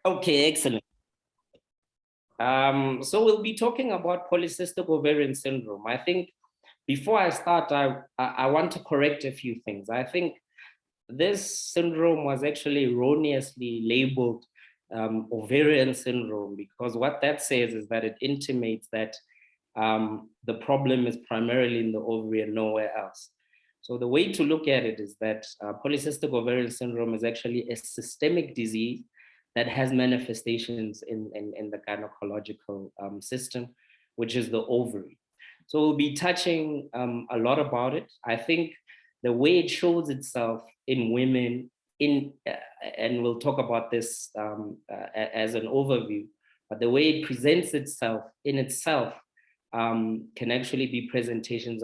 Okay, excellent. So we'll be talking about polycystic ovarian syndrome. I think before I start, I want to correct a few things. I think this syndrome was actually erroneously labeled ovarian syndrome, because what that says is that it intimates that the problem is primarily in the ovary and nowhere else. So the way to look at it is that polycystic ovarian syndrome is actually a systemic disease that has manifestations in the gynecological system, which is the ovary. So we'll be touching a lot about it. I think the way it shows itself in women, and we'll talk about this as an overview, but the way it presents itself in itself can actually be presentations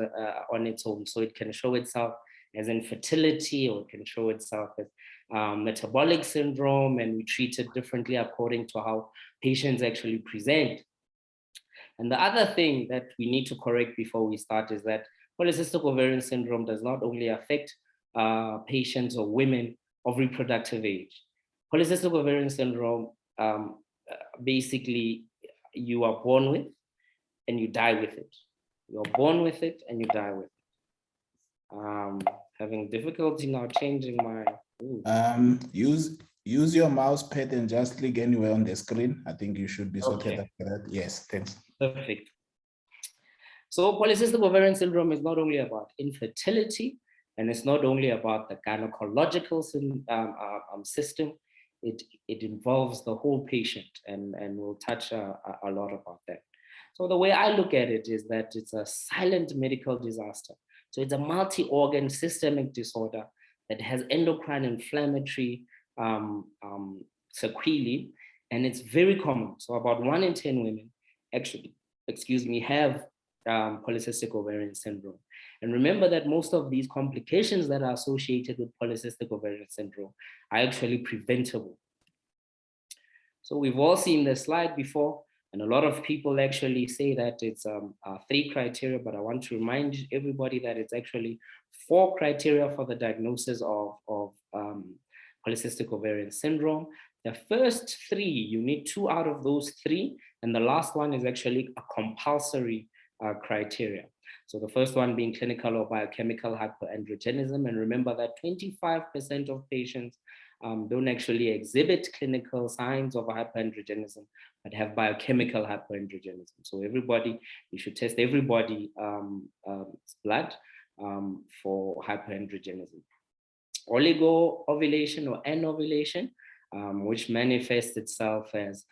on its own. So it can show itself as infertility, or it can show itself as metabolic syndrome, and we treat it differently according to how patients actually present. And the other thing that we need to correct before we start is that polycystic ovarian syndrome does not only affect patients or women of reproductive age. Polycystic ovarian syndrome, basically, you are born with and you die with it. You're born with it and you die with it. Having difficulty now changing my... Use your mouse pad and just click anywhere on the screen. I think you should be sorted Okay. after that. Yes, thanks. Perfect. So polycystic ovarian syndrome is not only about infertility, and it's not only about the gynecological system, it involves the whole patient, and we'll touch a lot about that. So the way I look at it is that it's a silent medical disaster. So it's a multi-organ systemic disorder that has endocrine inflammatory sequelae, and it's very common. So about 1 in 10 women actually, have polycystic ovarian syndrome. And remember that most of these complications that are associated with polycystic ovarian syndrome are actually preventable. So we've all seen this slide before, and a lot of people actually say that it's 3 criteria, but I want to remind everybody that it's actually 4 criteria for the diagnosis of polycystic ovarian syndrome. The first 3, you need 2 out of those 3, and the last one is actually a compulsory criteria. So the first one being clinical or biochemical hyperandrogenism, and remember that 25% of patients don't actually exhibit clinical signs of hyperandrogenism, but have biochemical hyperandrogenism. So everybody, you should test everybody's blood for hyperandrogenism. Oligo-ovulation or anovulation, which manifests itself as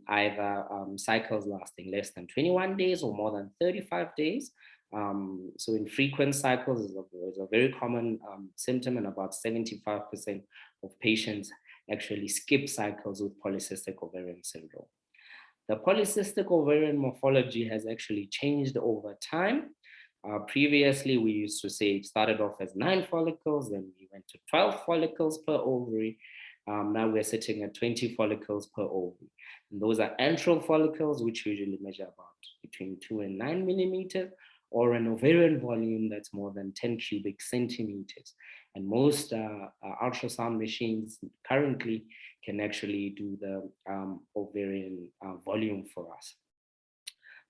either cycles lasting less than 21 days or more than 35 days. So infrequent cycles is a very common symptom, and about 75% of patients actually skip cycles with polycystic ovarian syndrome. The polycystic ovarian morphology has actually changed over time. Previously, we used to say it started off as 9 follicles, then we went to 12 follicles per ovary. Now we're sitting at 20 follicles per ovary. And those are antral follicles, which usually measure about between 2 and 9 millimeters, or an ovarian volume that's more than 10 cubic centimeters. And most ultrasound machines currently can actually do the ovarian volume for us.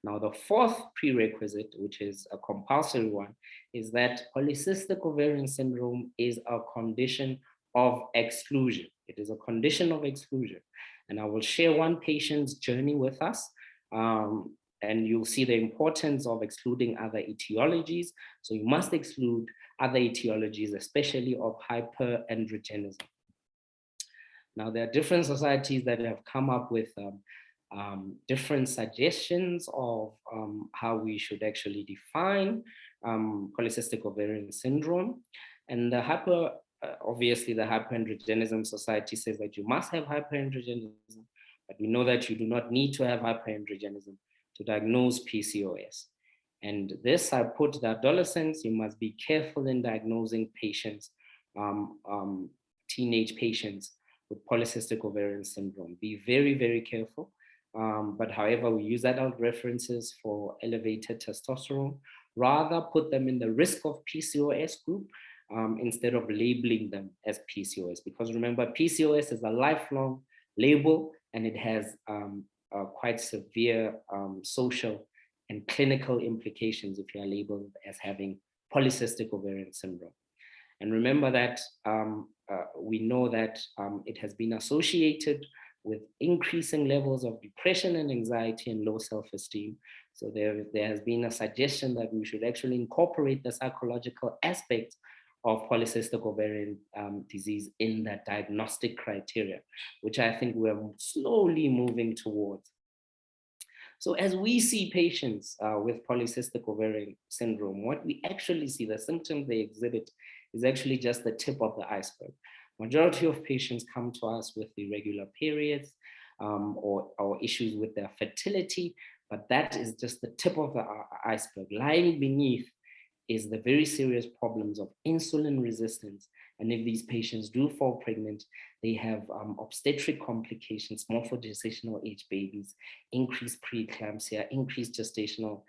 Now, the 4th prerequisite, which is a compulsory one, is that polycystic ovarian syndrome is a condition of exclusion. It is a condition of exclusion. And I will share one patient's journey with us. And you'll see the importance of excluding other etiologies. So you must exclude other etiologies, especially of hyperandrogenism. Now, there are different societies that have come up with different suggestions of how we should actually define polycystic ovarian syndrome. And obviously the Hyperandrogenism Society says that you must have hyperandrogenism, but we know that you do not need to have hyperandrogenism to diagnose PCOS. And this, I put the adolescents, you must be careful in diagnosing patients, teenage patients with polycystic ovarian syndrome. Be very, very careful. But however, we use adult references for elevated testosterone, rather put them in the risk of PCOS group instead of labeling them as PCOS. Because remember, PCOS is a lifelong label, and it has quite severe social and clinical implications if you are labeled as having polycystic ovarian syndrome. And remember that we know that it has been associated with increasing levels of depression and anxiety and low self-esteem. So there has been a suggestion that we should actually incorporate the psychological aspects of polycystic ovarian disease in that diagnostic criteria, which I think we're slowly moving towards. So as we see patients with polycystic ovarian syndrome, what we actually see, the symptoms they exhibit, is actually just the tip of the iceberg. Majority of patients come to us with irregular periods or issues with their fertility, but that is just the tip of the iceberg. Lying beneath is the very serious problems of insulin resistance. And if these patients do fall pregnant, they have obstetric complications, morphogestational age babies, increased preeclampsia, increased gestational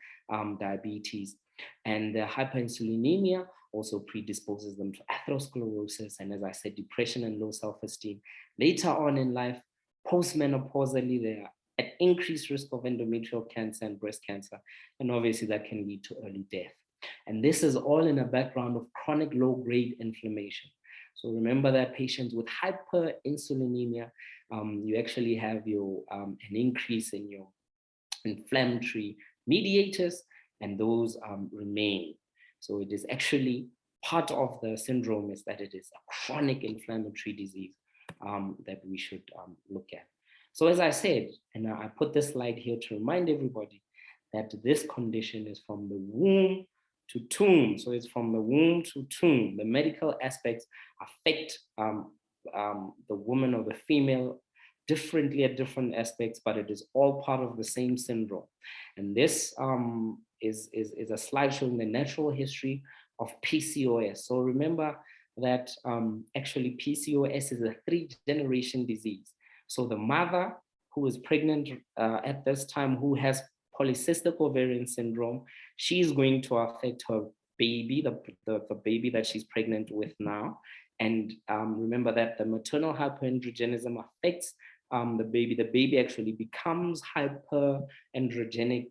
diabetes. And the hyperinsulinemia also predisposes them to atherosclerosis. And as I said, depression and low self-esteem. Later on in life, postmenopausally, they are at increased risk of endometrial cancer and breast cancer. And obviously that can lead to early death. And this is all in a background of chronic low-grade inflammation. So remember that patients with hyperinsulinemia, you actually have your an increase in your inflammatory mediators, and those remain. So it is actually part of the syndrome is that it is a chronic inflammatory disease that we should look at. So as I said, and I put this slide here to remind everybody that this condition is from the womb to tomb. So it's from the womb to tomb. The medical aspects affect the woman or the female differently at different aspects, but it is all part of the same syndrome. And this is a slide showing the natural history of PCOS. So remember that actually PCOS is a 3-generation disease. So the mother who is pregnant at this time, who has polycystic ovarian syndrome, she's going to affect her baby, the baby that she's pregnant with now. And remember that the maternal hyperandrogenism affects the baby. The baby actually becomes hyperandrogenic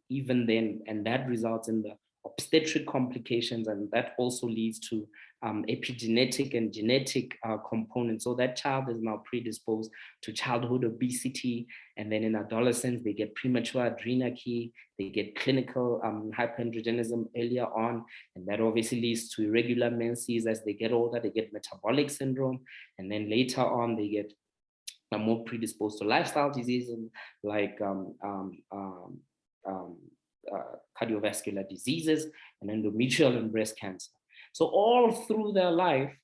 even then, and that results in the obstetric complications, and that also leads to epigenetic and genetic components. So that child is now predisposed to childhood obesity, and then in adolescence they get premature adrenarche, they get clinical hyperandrogenism earlier on, and that obviously leads to irregular menses. As they get older, they get metabolic syndrome, and then later on they get more predisposed to lifestyle diseases like cardiovascular diseases and endometrial and breast cancer. So all through their life,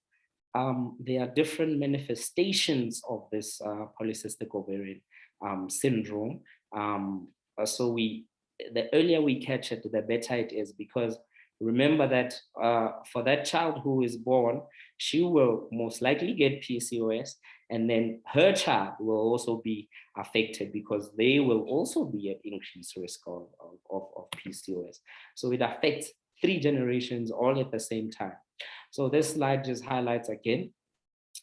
there are different manifestations of this polycystic ovarian syndrome. So the earlier we catch it, the better it is, because remember that for that child who is born, she will most likely get PCOS, and then her child will also be affected because they will also be at increased risk of PCOS. So it affects 3 generations all at the same time. So this slide just highlights again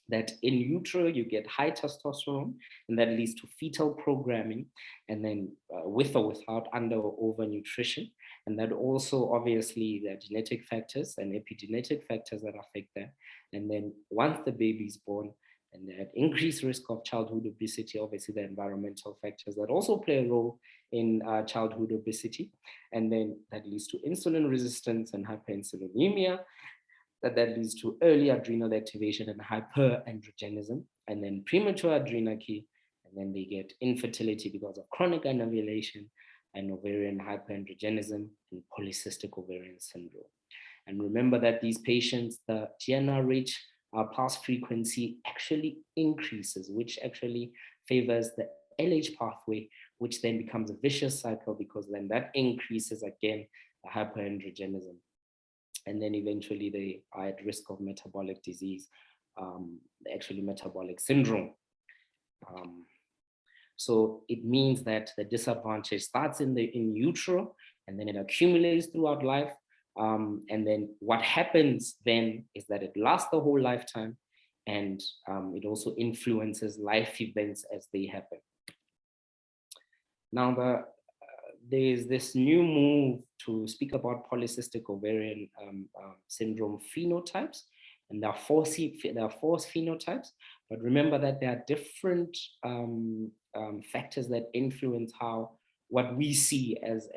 that in utero you get high testosterone, and that leads to fetal programming, and then with or without under or over nutrition. And that also obviously there are genetic factors and epigenetic factors that affect that. And then once the baby is born, and they're at increased risk of childhood obesity, obviously the environmental factors that also play a role in childhood obesity. And then that leads to insulin resistance and hyperinsulinemia, that leads to early adrenal activation and hyperandrogenism, and then premature adrenarche, and then they get infertility because of chronic anovulation and ovarian hyperandrogenism and polycystic ovarian syndrome. And remember that these patients, the GnRH pulse frequency actually increases, which actually favors the LH pathway, which then becomes a vicious cycle because then that increases again the hyperandrogenism. And then eventually they are at risk of metabolic disease, actually metabolic syndrome. So it means that the disadvantage starts in utero, and then it accumulates throughout life. And then what happens then is that it lasts the whole lifetime. and it also influences life events as they happen. Now, there's this new move to speak about polycystic ovarian syndrome phenotypes, and there are four phenotypes. But remember that there are different factors that influence what we see as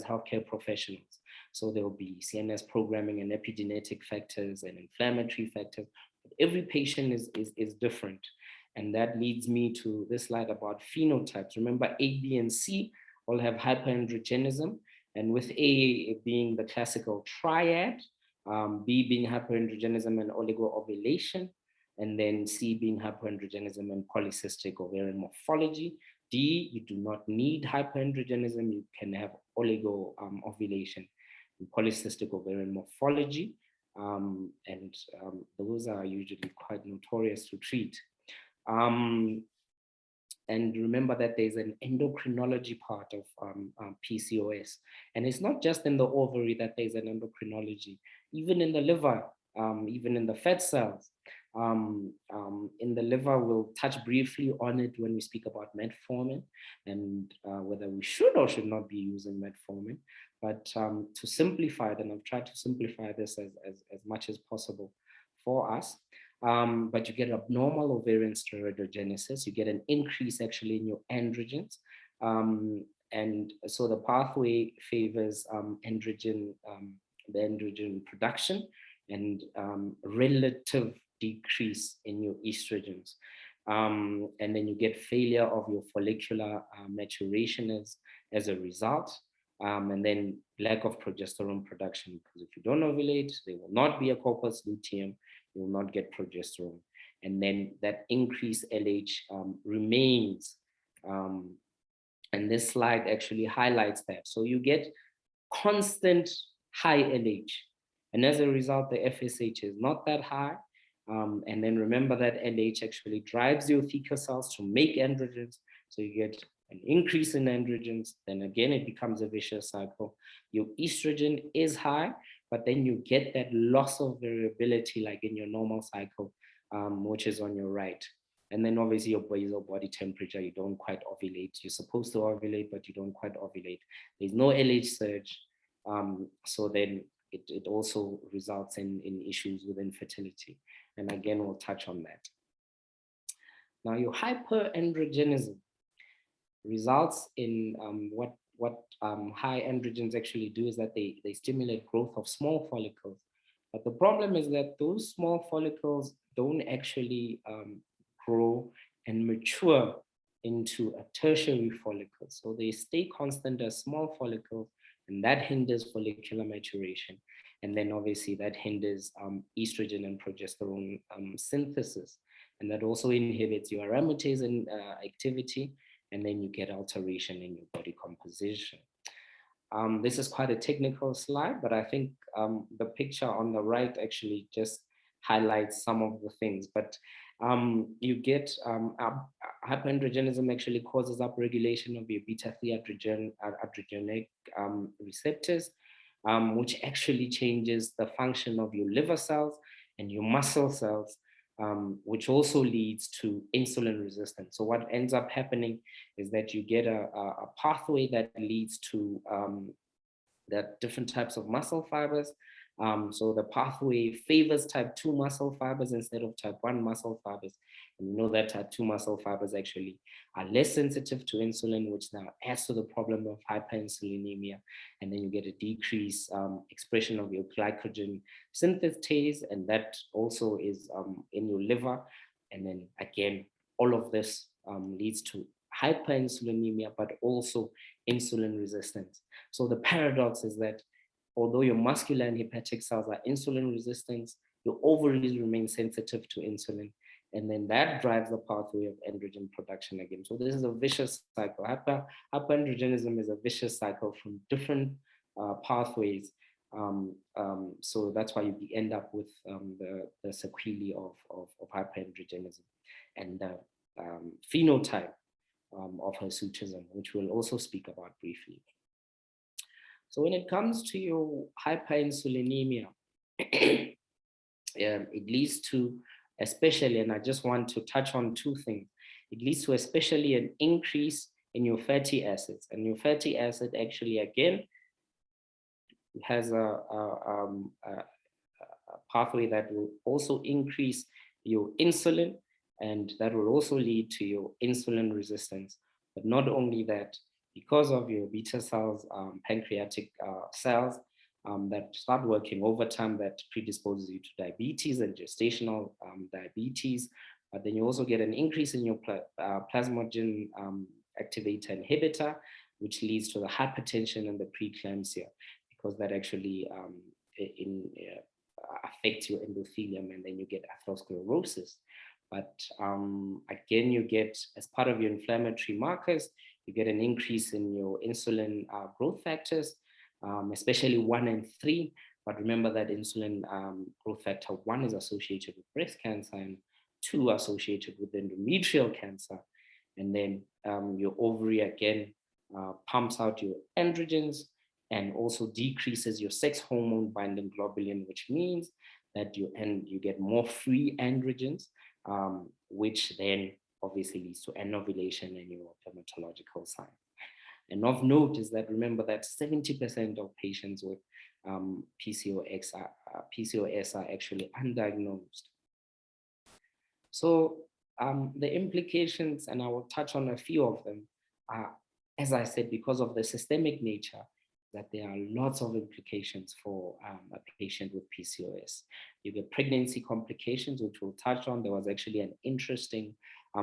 healthcare professionals. So there will be CNS programming and epigenetic factors and inflammatory factors. But every patient is different. And that leads me to this slide about phenotypes. Remember, A, B, and C all have hyperandrogenism, and with A being the classical triad, B being hyperandrogenism and oligoovulation, and then C being hyperandrogenism and polycystic ovarian morphology. D, you do not need hyperandrogenism, you can have oligoovulation and polycystic ovarian morphology, and those are usually quite notorious to treat. And remember that there's an endocrinology part of PCOS. And it's not just in the ovary that there's an endocrinology, even in the liver, even in the fat cells. In the liver, we'll touch briefly on it when we speak about metformin and whether we should or should not be using metformin. But to simplify it, and I've tried to simplify this as much as possible for us, but you get abnormal ovarian steroidogenesis, you get an increase actually in your androgens. And so the pathway favors the androgen production and relative decrease in your estrogens. And then you get failure of your follicular maturation as a result. And then lack of progesterone production, because if you don't ovulate, there will not be a corpus luteum, you will not get progesterone. And then that increased LH remains. And this slide actually highlights that. So you get constant high LH. And as a result, the FSH is not that high. And then remember that LH actually drives your theca cells to make androgens. So you get an increase in androgens, then again, it becomes a vicious cycle. Your estrogen is high, but then you get that loss of variability like in your normal cycle, which is on your right. And then obviously your basal body temperature, you don't quite ovulate. You're supposed to ovulate, but you don't quite ovulate. There's no LH surge. So then it also results in issues with infertility. And again, we'll touch on that. Now, your hyperandrogenism results in what high androgens actually do is that they stimulate growth of small follicles. But the problem is that those small follicles don't actually grow and mature into a tertiary follicle. So they stay constant as small follicles, and that hinders follicular maturation. And then obviously that hinders estrogen and progesterone synthesis. And that also inhibits your aromatase and activity. And then you get alteration in your body composition. This is quite a technical slide, but I think the picture on the right actually just highlights some of the things. But you get hyperandrogenism actually causes upregulation of your beta-3 adrenergic receptors, which actually changes the function of your liver cells and your muscle cells, which also leads to insulin resistance. So what ends up happening is that you get a pathway that leads to that different types of muscle fibers. So the pathway favors type 2 muscle fibers instead of type 1 muscle fibers. And we know that type 2 muscle fibers actually are less sensitive to insulin, which now adds to the problem of hyperinsulinemia. And then you get a decreased expression of your glycogen synthetase, and that also is in your liver. And then again, all of this leads to hyperinsulinemia, but also insulin resistance. So the paradox is that although your muscular and hepatic cells are insulin resistant, your ovaries remain sensitive to insulin. And then that drives the pathway of androgen production again. So this is a vicious cycle. Hyperandrogenism is a vicious cycle from different pathways. So that's why you end up with the sequelae of hyperandrogenism and the phenotype of hirsutism, which we'll also speak about briefly. So when it comes to your hyperinsulinemia, it leads to especially, and I just want to touch on two things. It leads to especially an increase in your fatty acids, and your fatty acid actually, again, has a pathway that will also increase your insulin, and that will also lead to your insulin resistance. But not only that, because of your beta cells, pancreatic cells that start working over time, that predisposes you to diabetes and gestational diabetes. But then you also get an increase in your plasminogen activator inhibitor, which leads to the hypertension and the preeclampsia, because that actually affects your endothelium, and then you get atherosclerosis. But again, you get, as part of your inflammatory markers, you get an increase in your insulin growth factors, especially 1 and 3. But remember that insulin growth factor 1 is associated with breast cancer, and 2 associated with endometrial cancer. And then your ovary again pumps out your androgens and also decreases your sex hormone binding globulin, which means that you get more free androgens, which then obviously leads to anovulation and your dermatological signs. And of note is that, remember that 70% of patients with PCOS are actually undiagnosed. So the implications, and I will touch on a few of them, are, as I said, because of the systemic nature, that there are lots of implications for a patient with PCOS. You get pregnancy complications, which we'll touch on. There was actually an interesting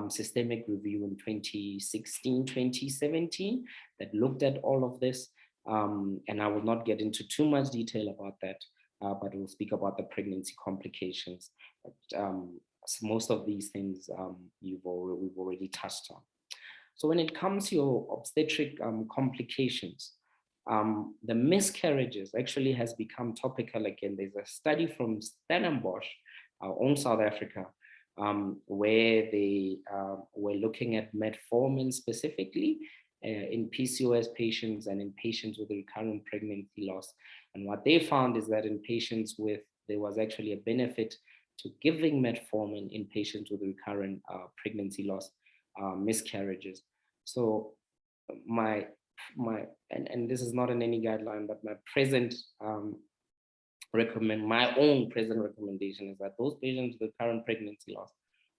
systemic review in 2016, 2017 that looked at all of this. And I will not get into too much detail about that, but we'll speak about the pregnancy complications. But, so most of these things we've already touched on. So when it comes to your obstetric complications, the miscarriages actually has become topical again. There's a study from Stellenbosch, our own South Africa, where they were looking at metformin specifically in PCOS patients and in patients with recurrent pregnancy loss. And what they found is that in patients there was actually a benefit to giving metformin in patients with recurrent pregnancy loss, miscarriages. So and this is not in any guideline, but my own present recommendation is that those patients with recurrent pregnancy loss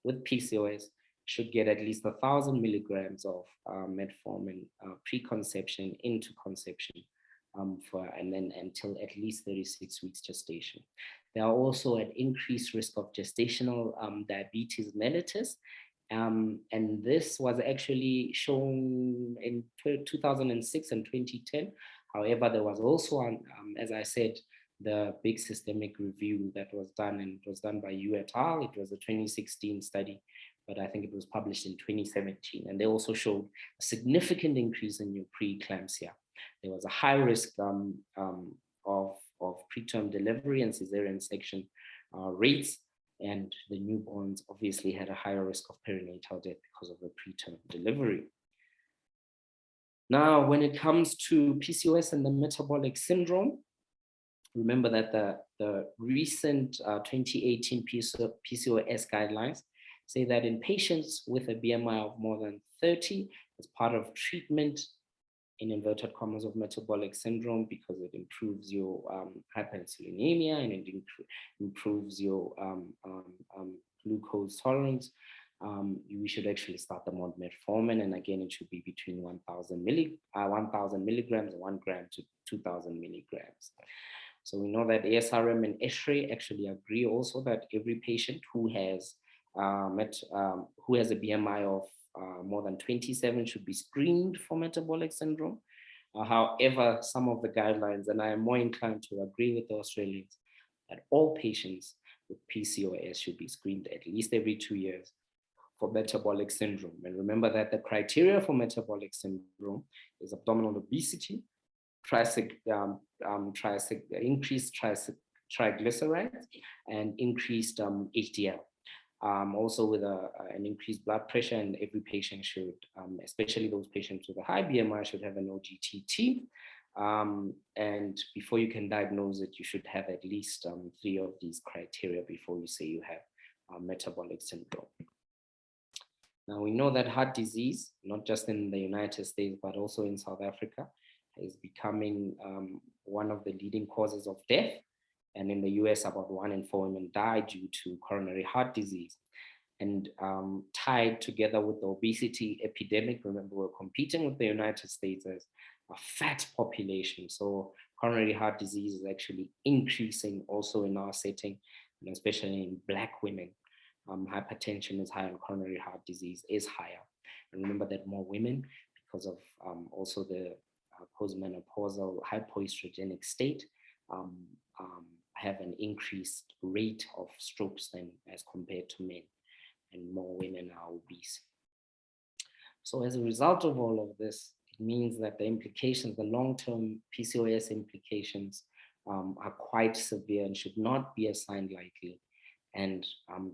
with PCOS should get at least 1,000 milligrams of metformin preconception into conception, and then until at least 36 weeks gestation. There are also at increased risk of gestational diabetes mellitus. And this was actually shown in 2006 and 2010. However, there was also, as I said, the big systemic review that was done, and it was done by you et al. It was a 2016 study, but I think it was published in 2017. And they also showed a significant increase in your preeclampsia. There was a high risk of preterm delivery and cesarean section rates, and the newborns obviously had a higher risk of perinatal death because of the preterm delivery. Now, when it comes to PCOS and the metabolic syndrome, remember that the recent 2018 PCOS guidelines say that in patients with a BMI of more than 30, as part of treatment, in inverted commas, of metabolic syndrome, because it improves your hyperinsulinemia and it improves your glucose tolerance, we should actually start them on metformin. And again, it should be between 1,000 milligrams, 1 gram to 2,000 milligrams. So we know that ASRM and ESHRE actually agree also that every patient who has a BMI of more than 27 should be screened for metabolic syndrome. However, some of the guidelines, and I am more inclined to agree with the Australians, that all patients with PCOS should be screened at least every 2 years for metabolic syndrome. And remember that the criteria for metabolic syndrome is abdominal obesity, increased triglycerides, and increased HDL. Also with an increased blood pressure, and every patient should, especially those patients with a high BMI, should have an OGTT. And before you can diagnose it, you should have at least 3 of these criteria before you say you have metabolic syndrome. Now, we know that heart disease, not just in the United States, but also in South Africa, is becoming one of the leading causes of death. And in the US, about 1 in 4 women die due to coronary heart disease. And tied together with the obesity epidemic, remember, we're competing with the United States as a fat population. So coronary heart disease is actually increasing also in our setting, and especially in Black women. Hypertension is higher and coronary heart disease is higher. And remember that more women, because of also the postmenopausal hypoestrogenic state, have an increased rate of strokes than as compared to men, and more women are obese. So as a result of all of this, it means that the implications, the long-term PCOS implications are quite severe and should not be assigned lightly, and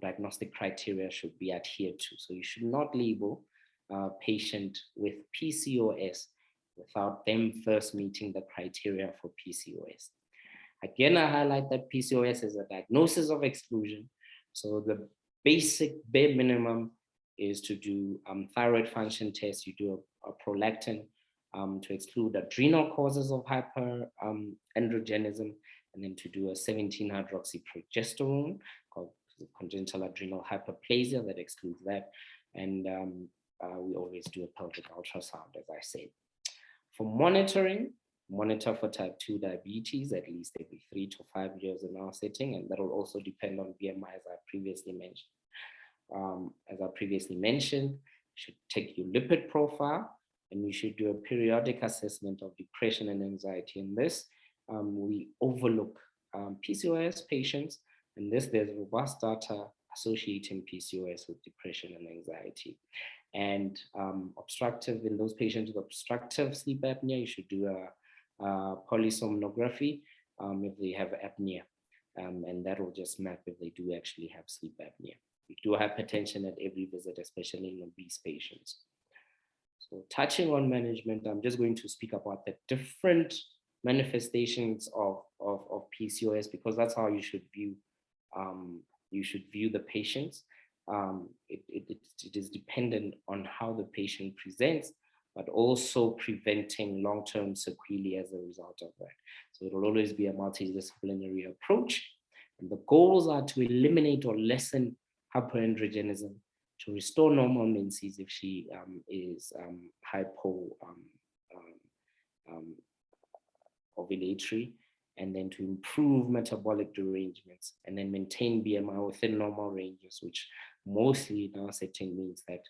diagnostic criteria should be adhered to. So you should not label a patient with PCOS without them first meeting the criteria for PCOS. Again, I highlight that PCOS is a diagnosis of exclusion. So the basic bare minimum is to do thyroid function tests. You do a prolactin to exclude adrenal causes of hyperandrogenism, and then to do a 17-hydroxyprogesterone called congenital adrenal hyperplasia that excludes that. And we always do a pelvic ultrasound, as I said. For monitoring, monitor for type 2 diabetes at least every 3 to 5 years in our setting, and that will also depend on BMI, as I previously mentioned. You should take your lipid profile, and you should do a periodic assessment of depression and anxiety. In this, we overlook PCOS patients, and there's robust data associating PCOS with depression and anxiety. And in those patients with obstructive sleep apnea, you should do a polysomnography if they have apnea, and that will just map if they do actually have sleep apnea. We do hypertension at every visit, especially in obese patients. So touching on management, I'm just going to speak about the different manifestations of PCOS, because that's how you should view the patients. It is dependent on how the patient presents, but also preventing long-term sequelae as a result of that. So it will always be a multidisciplinary approach. And the goals are to eliminate or lessen hyperandrogenism, to restore normal menses if she is ovulatory, and then to improve metabolic derangements, and then maintain BMI within normal ranges, which mostly in our setting means that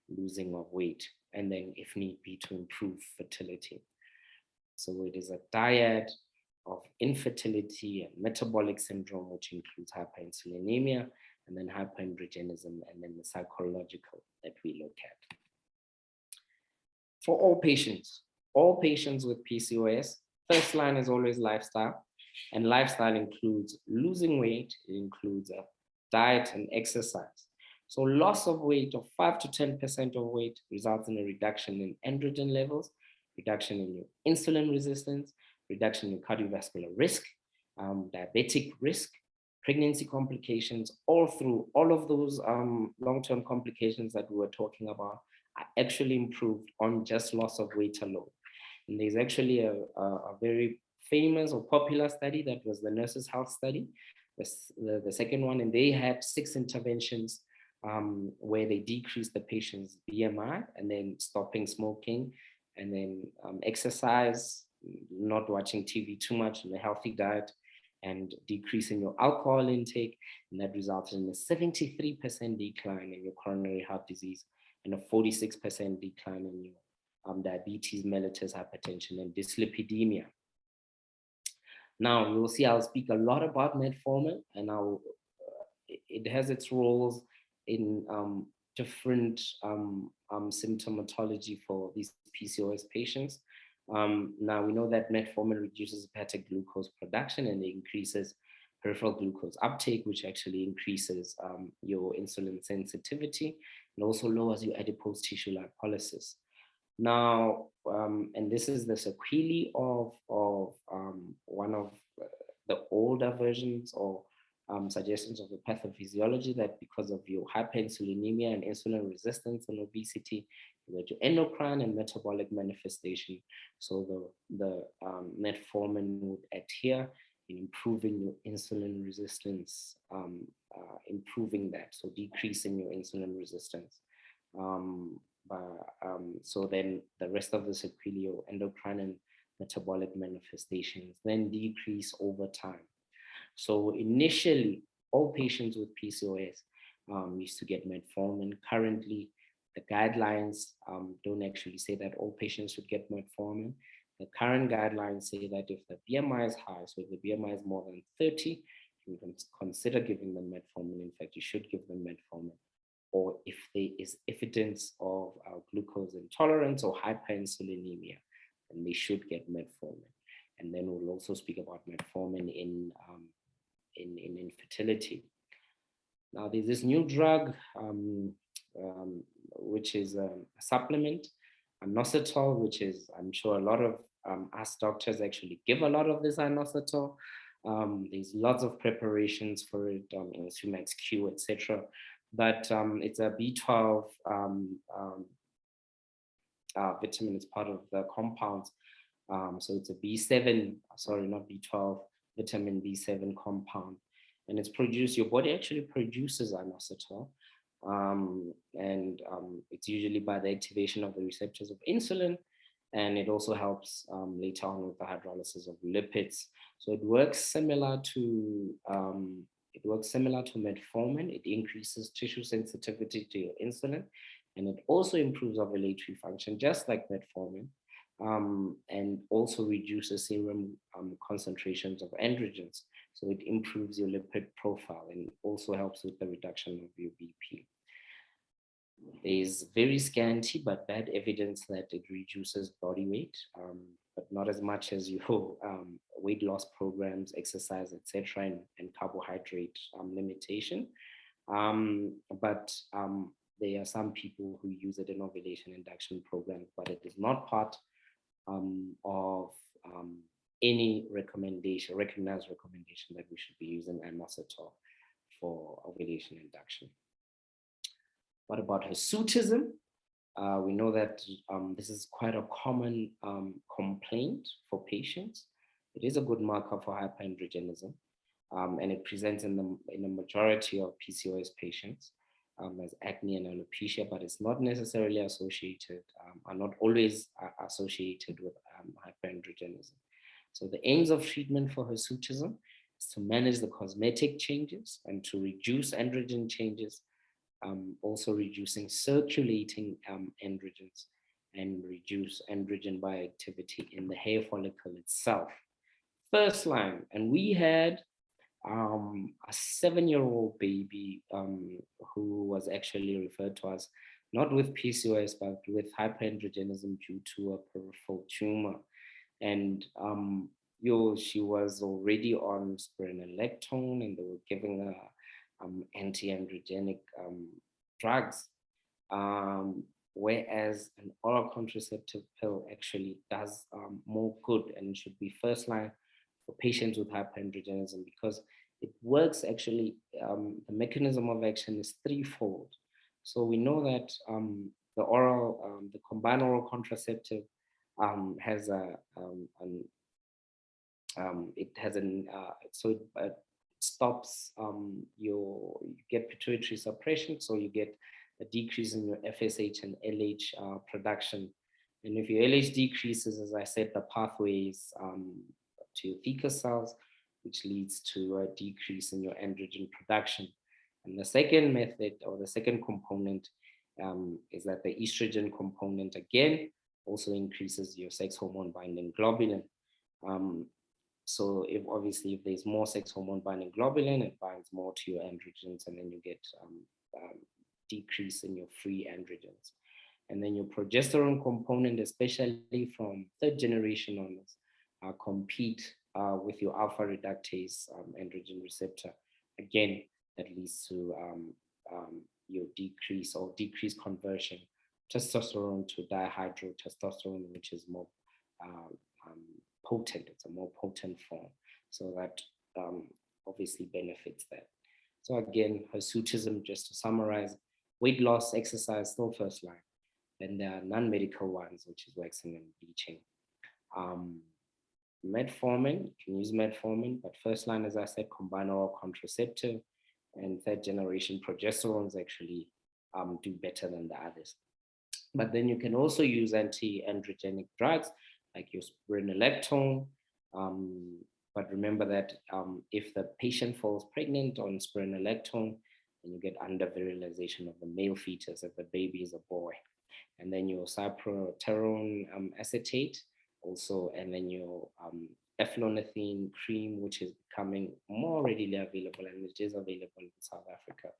losing of weight, and then if need be to improve fertility. So it is a dyad of infertility and metabolic syndrome, which includes hyperinsulinemia, and then hyperandrogenism, and then the psychological that we look at. For all patients with PCOS, first line is always lifestyle, and lifestyle includes losing weight. It includes a diet and exercise. So loss of weight of 5 to 10% of weight results in a reduction in androgen levels, reduction in your insulin resistance, reduction in cardiovascular risk, diabetic risk, pregnancy complications. All of those long-term complications that we were talking about are actually improved on just loss of weight alone. And there's actually a very famous or popular study that was the Nurses' Health Study, the second one, and they had 6 interventions where they decreased the patient's BMI, and then stopping smoking, and then exercise, not watching TV too much, and a healthy diet, and decreasing your alcohol intake, and that resulted in a 73% decline in your coronary heart disease and a 46% decline in your diabetes mellitus, hypertension, and dyslipidemia. Now, you'll see I'll speak a lot about metformin, and it has its roles in different symptomatology for these PCOS patients. Now, we know that metformin reduces hepatic glucose production, and it increases peripheral glucose uptake, which actually increases your insulin sensitivity, and also lowers your adipose tissue lipolysis. Now, and this is the sequelae of one of the older versions or suggestions of the pathophysiology that because of your hyperinsulinemia and insulin resistance and obesity, you go to endocrine and metabolic manifestation. So the metformin would adhere in improving your insulin resistance, improving that, so decreasing your insulin resistance. So then the rest of the sequelae, endocrine and metabolic manifestations, then decrease over time. So initially, all patients with PCOS used to get metformin. Currently, the guidelines don't actually say that all patients should get metformin. The current guidelines say that if the BMI is high, so if the BMI is more than 30, you can consider giving them metformin. In fact, you should give them metformin. Or if there is evidence of glucose intolerance or hyperinsulinemia, then they should get metformin. And then we'll also speak about metformin in infertility. Now, there's this new drug, which is a supplement, inositol, which is, I'm sure a lot of us doctors actually give a lot of this inositol. There's lots of preparations for it, in Sumax Q, etc. But it's a B12 vitamin. It's part of the compounds. So it's a B7, sorry, not B12, vitamin B7 compound. And it's produced, your body actually produces inositol. It's usually by the activation of the receptors of insulin. And it also helps later on with the hydrolysis of lipids. So it works similar to metformin. It increases tissue sensitivity to your insulin, and it also improves ovulatory function, just like metformin, and also reduces serum concentrations of androgens. So it improves your lipid profile and also helps with the reduction of your BP. There is very scanty but bad evidence that it reduces body weight, but not as much as your weight loss programs, exercise, etc., and carbohydrate limitation. But there are some people who use it in ovulation induction programs, but it is not part of any recognized recommendation that we should be using inositol for ovulation induction. What about hirsutism? We know that this is quite a common complaint for patients. It is a good marker for hyperandrogenism, and it presents in a majority of PCOS patients as acne and alopecia, but it's not necessarily associated, are not always associated with hyperandrogenism. So the aims of treatment for hirsutism is to manage the cosmetic changes and to reduce androgen changes, also reducing circulating androgens and reduce androgen bioactivity in the hair follicle itself. First line, and we had a 7-year-old baby who was actually referred to us not with PCOS, but with hyperandrogenism due to a peripheral tumor. And she was already on spironolactone, and they were giving her anti-androgenic drugs, whereas an oral contraceptive pill actually does more good and should be first line for patients with hyperandrogenism, because it works actually, the mechanism of action is threefold. So we know that the combined oral contraceptive has it stops you get pituitary suppression, so you get a decrease in your FSH and LH production. And if your LH decreases, as I said, the pathways to your theca cells, which leads to a decrease in your androgen production. And the second method, or the second component, is that the estrogen component again also increases your sex hormone binding globulin. So if there's more sex hormone binding globulin, it binds more to your androgens, and then you get decrease in your free androgens. And then your progesterone component, especially from third generation onwards, compete with your alpha reductase androgen receptor. Again, that leads to your decreased conversion testosterone to dihydrotestosterone, which is more potent. It's a more potent form. So that obviously benefits that. So again, hirsutism, just to summarize, weight loss, exercise, still first line. Then there are non-medical ones, which is waxing and bleaching. Metformin, you can use metformin, but first line, as I said, combined oral contraceptive, and third generation progesterones actually do better than the others. But then you can also use anti-androgenic drugs like your spironolactone. But remember that if the patient falls pregnant on spironolactone, then you get under-virilization of the male fetus if the baby is a boy. And then your cyproterone acetate also, and then your eflornithine cream, which is becoming more readily available, and it is available in South Africa,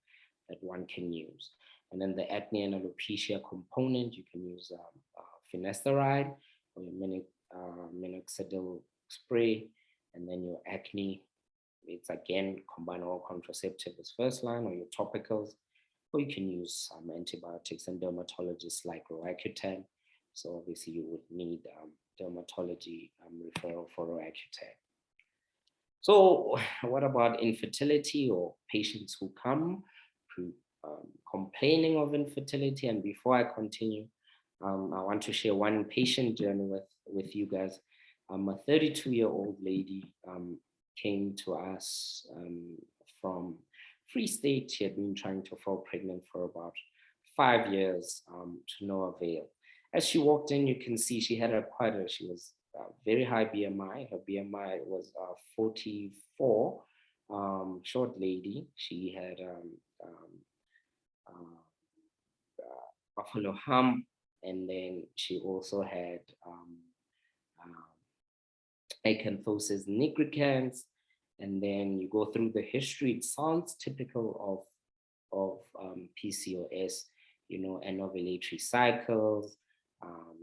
that one can use. And then the acne and alopecia component, you can use finasteride or your minoxidil spray. And then your acne, it's again combined oral contraceptive as first line, or your topicals, or you can use antibiotics, and dermatologists like Roaccutane. So obviously you would need dermatology referral for Roaccutane. So what about infertility, or patients who come complaining of infertility? And before I continue, I want to share one patient journey with you guys. A 32-year-old lady came to us from Free State. She had been trying to fall pregnant for about 5 years to no avail. As she walked in, you can see she had she was very high BMI. Her BMI was 44, short lady. She had buffalo hump, and then she also had acanthosis nigricans. And then you go through the history. It sounds typical of PCOS, anovulatory cycles,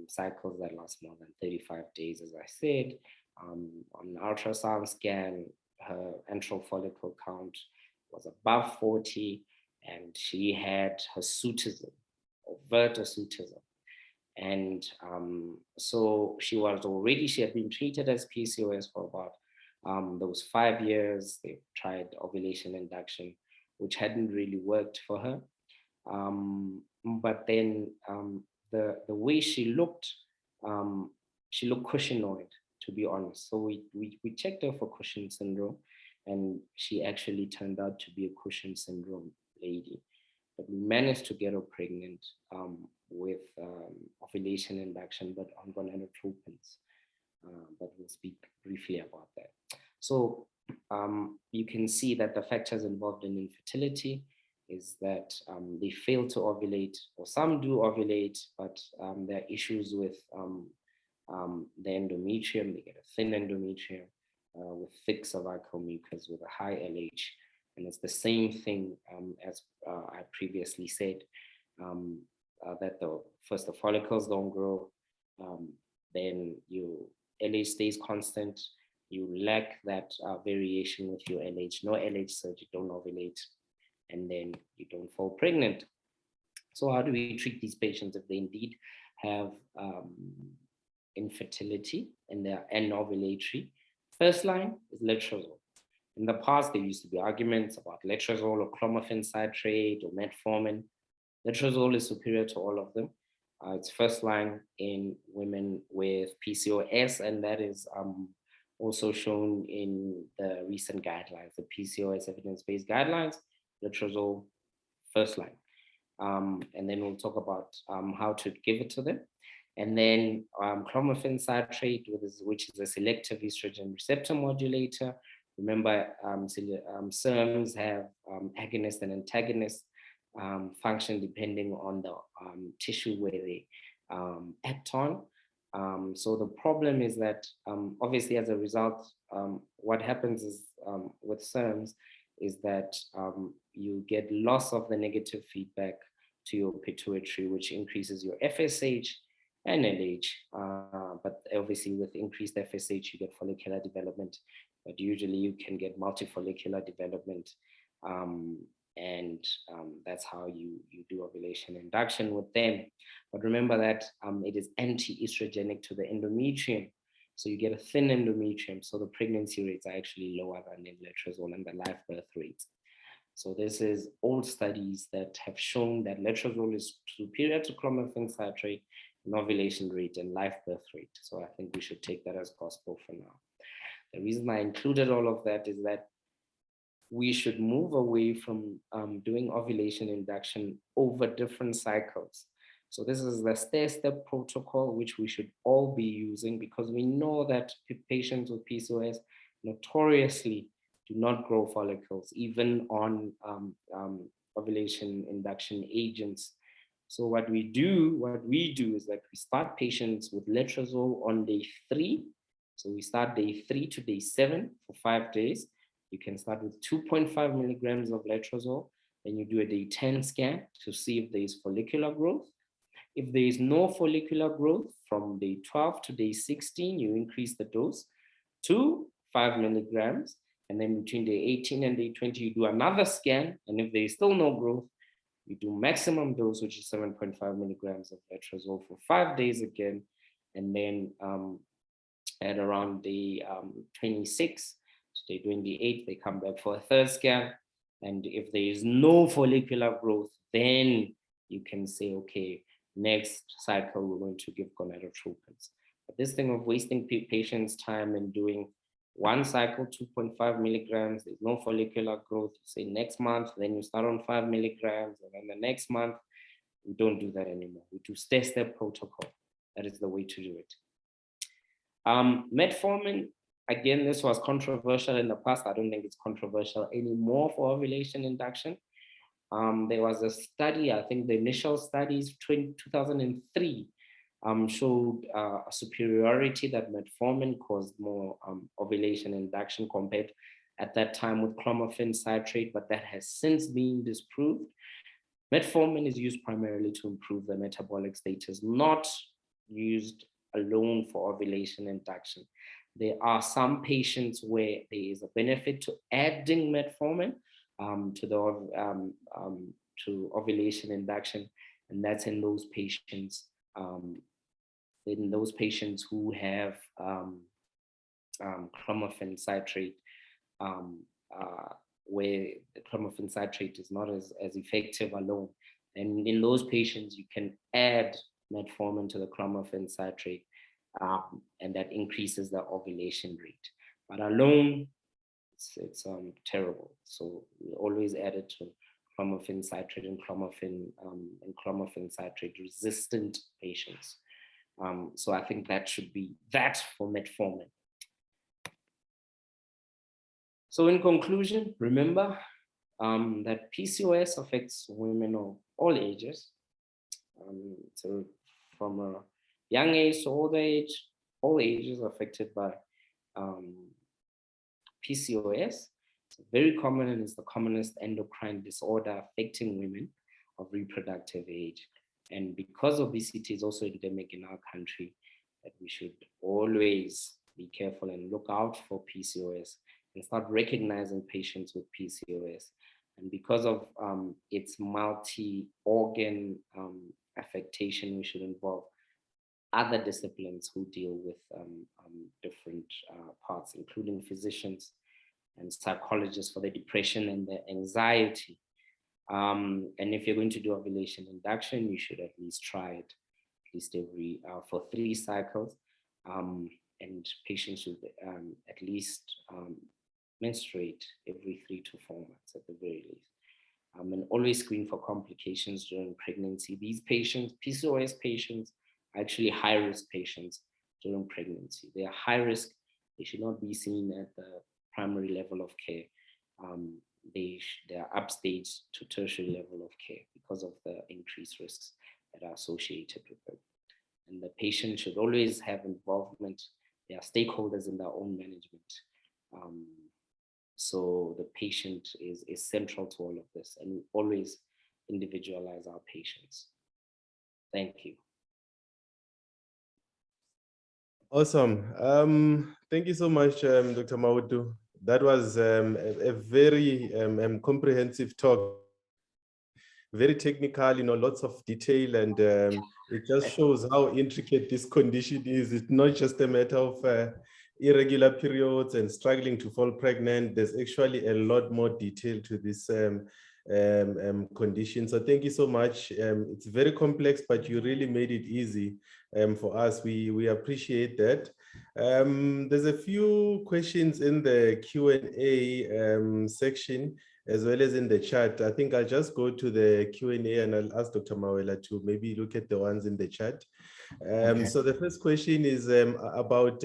cycles that last more than 35 days, as I said. On the ultrasound scan, her antral follicle count was above 40, and she had hirsutism, overt hirsutism. And so she had been treated as PCOS for about those 5 years. They tried ovulation induction, which hadn't really worked for her. But then the way she looked Cushingoid, to be honest. So we checked her for Cushing syndrome, and she actually turned out to be a Cushing syndrome lady. But we managed to get her pregnant with ovulation induction, but on gonadotropins. But we'll speak briefly about that. So you can see that the factors involved in infertility is that they fail to ovulate, or some do ovulate, but there are issues with the endometrium. They get a thin endometrium with thick cervical mucus with a high LH. And it's the same thing as I previously said, that the follicles don't grow, then your LH stays constant, you lack that variation with your LH, no LH surge, you don't ovulate, and then you don't fall pregnant. So how do we treat these patients if they indeed have infertility and they're anovulatory? First line is letrozole. In the past, there used to be arguments about letrozole or clomiphene citrate or metformin. Letrozole is superior to all of them. It's first line in women with PCOS, and that is also shown in the recent guidelines, the PCOS evidence-based guidelines. Letrozole, first line. And then we'll talk about how to give it to them. And then clomiphene citrate, which is a selective estrogen receptor modulator. Remember, SERMs have agonist and antagonist function depending on the tissue where they act on. So the problem is that obviously as a result, what happens is with SERMs is that you get loss of the negative feedback to your pituitary, which increases your FSH and LH. But obviously with increased FSH, you get follicular development, but usually you can get multifollicular development. And that's how you do ovulation induction with them. But remember that it is anti-estrogenic to the endometrium. So you get a thin endometrium. So the pregnancy rates are actually lower than in letrozole and the live birth rates. So this is old studies that have shown that letrozole is superior to clomiphene citrate in ovulation rate and live birth rate. So I think we should take that as gospel for now. The reason I included all of that is that we should move away from doing ovulation induction over different cycles. So this is the stair-step protocol, which we should all be using, because we know that patients with PCOS notoriously do not grow follicles, even on ovulation induction agents. So what we do is that we start patients with letrozole on day 3. So we start day 3 to day 7 for 5 days. You can start with 2.5 milligrams of letrozole. Then you do a day 10 scan to see if there is follicular growth. If there is no follicular growth, from day 12 to day 16, you increase the dose to 5 milligrams. And then between day 18 and day 20, you do another scan. And if there is still no growth, you do maximum dose, which is 7.5 milligrams of letrozole for 5 days again. And then at around day 26 to day 28, they come back for a third scan. And if there is no follicular growth, then you can say, okay, next cycle, we're going to give gonadotropins. But this thing of wasting patients' time and doing one cycle, 2.5 milligrams, there's no follicular growth, you say next month, then you start on 5 milligrams, and then the next month, we don't do that anymore. We do stair-step protocol. That is the way to do it. Metformin, again, this was controversial in the past. I don't think it's controversial anymore for ovulation induction. There was a study, I think the initial studies, 2003, showed a superiority that metformin caused more ovulation induction compared at that time with clomiphene citrate, but that has since been disproved. Metformin is used primarily to improve the metabolic status, not used alone for ovulation induction. There are some patients where there is a benefit to adding metformin to ovulation induction, and that's in those patients who have clomiphene citrate, where the clomiphene citrate is not as effective alone. And in those patients, you can add metformin to the clomiphene citrate, and that increases the ovulation rate. But alone, it's terrible. So we always add it to clomiphene citrate and clomiphene citrate resistant patients. So I think that should be that for metformin. So in conclusion, remember that PCOS affects women of all ages. So from a young age to old age, all ages affected by PCOS. It's very common and it's the commonest endocrine disorder affecting women of reproductive age. And because obesity is also endemic in our country, that we should always be careful and look out for PCOS and start recognizing patients with PCOS. And because of its multi-organ affectation, we should involve other disciplines who deal with different parts, including physicians and psychologists for the depression and the anxiety. And if you're going to do ovulation induction, you should at least try it at least every for 3 cycles. And patients should at least menstruate every 3 to 4 months at the very least. And always screen for complications during pregnancy. These patients, PCOS patients, are actually high-risk patients during pregnancy. They are high risk. They should not be seen at the primary level of care. They are upstage to tertiary level of care because of the increased risks that are associated with them. And the patient should always have involvement. They are stakeholders in their own management. So the patient is central to all of this, and we always individualize our patients. Thank you. Awesome. Thank you so much, Dr. Maudu. That was a very comprehensive talk, very technical, lots of detail and It just shows how intricate this condition is. It's not just a matter of irregular periods and struggling to fall pregnant. There's actually a lot more detail to this condition. So thank you so much. It's very complex, but you really made it easy for us. We appreciate that. There's a few questions in the Q&A section, as well as in the chat. I think I'll just go to the Q&A and I'll ask Dr. Mawela to maybe look at the ones in the chat. Okay. So the first question is about,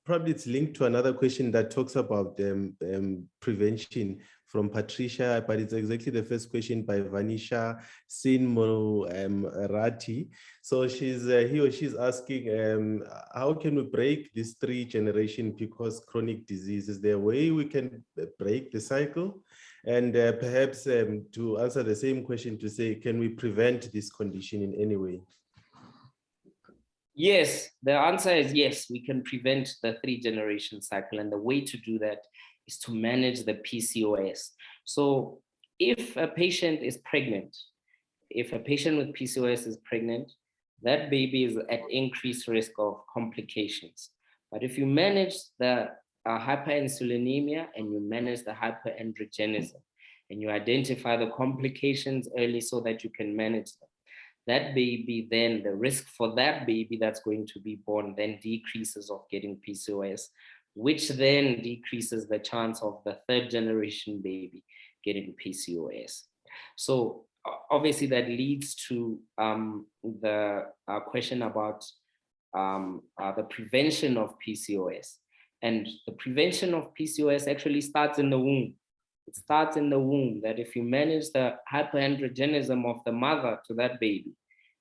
probably it's linked to another question that talks about prevention from Patricia, but it's exactly the first question by Vanisha Sinmo Rati. So he or she's asking, how can we break this 3-generation PCOS chronic disease? Is there a way we can break the cycle? And perhaps to answer the same question, to say, can we prevent this condition in any way? Yes, the answer is yes, we can prevent the 3-generation cycle. And the way to do that is to manage the PCOS. So if a patient is pregnant, if a patient with PCOS is pregnant, that baby is at increased risk of complications. But if you manage the hyperinsulinemia and you manage the hyperandrogenism and you identify the complications early so that you can manage them, that baby, then the risk for that baby that's going to be born then decreases of getting PCOS, which then decreases the chance of the 3rd-generation baby getting PCOS. So obviously that leads to the question about the prevention of PCOS. And the prevention of PCOS actually starts in the womb. It starts in the womb, that if you manage the hyperandrogenism of the mother to that baby,